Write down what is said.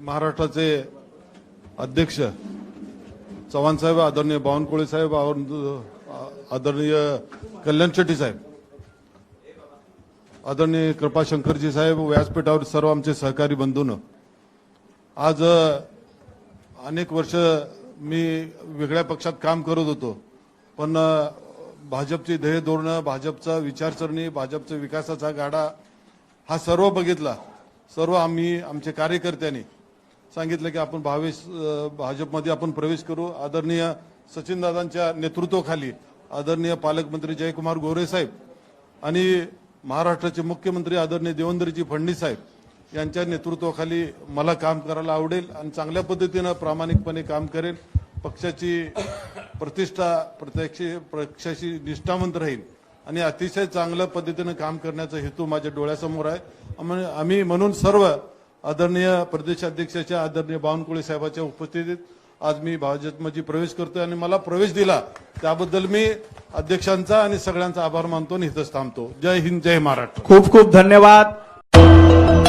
महाराष्ट्राचे अध्यक्ष चव्हाण साहेब, आदरणीय बावनकुळे साहेब, आदरणीय कल्याण शेट्टी साहेब, आदरणीय कृपाशंकरजी साहेब, व्यासपीठावर सर्व आमचे सहकारी बंधूंनो, आज अनेक वर्ष मी वेगळ्या पक्षात काम करत होतो, पण भाजपची ध्येय धोरणं, भाजपचा विचारसरणी, भाजपचा विकासाचा गाडा हा सर्व बघितला. सर्व आम्ही आमचे कार्यकर्त्यांनी सांगितलं की आपण भाजपमध्ये आपण प्रवेश करू. आदरणीय सचिनदादांच्या नेतृत्वाखाली आदरणीय पालकमंत्री जयकुमार गोरे साहेब आणि महाराष्ट्राचे मुख्यमंत्री आदरणीय देवेंद्रजी फडणवीस साहेब यांच्या नेतृत्वाखाली मला काम करायला आवडेल आणि चांगल्या पद्धतीने प्रामाणिकपणे काम करेल. पक्षाची प्रतिष्ठा पक्षाशी निष्ठावंत राहील आणि अतिशय चांगल्या पद्धतीने काम करण्याचा हेतू माझ्या डोळ्यासमोर आहे. आम्ही म्हणून सर्व आदरणीय प्रदेशाध्यक्षाच्या आदरणीय बावनकुळे साहेबांच्या उपस्थितीत आज मी भाजपमध्ये प्रवेश करतोय आणि मला प्रवेश दिला त्याबद्दल मी अध्यक्षांचा आणि सगळ्यांचा आभार मानतो आणि इथंच थांबतो. जय हिंद, जय महाराष्ट्र. खूप खूप धन्यवाद.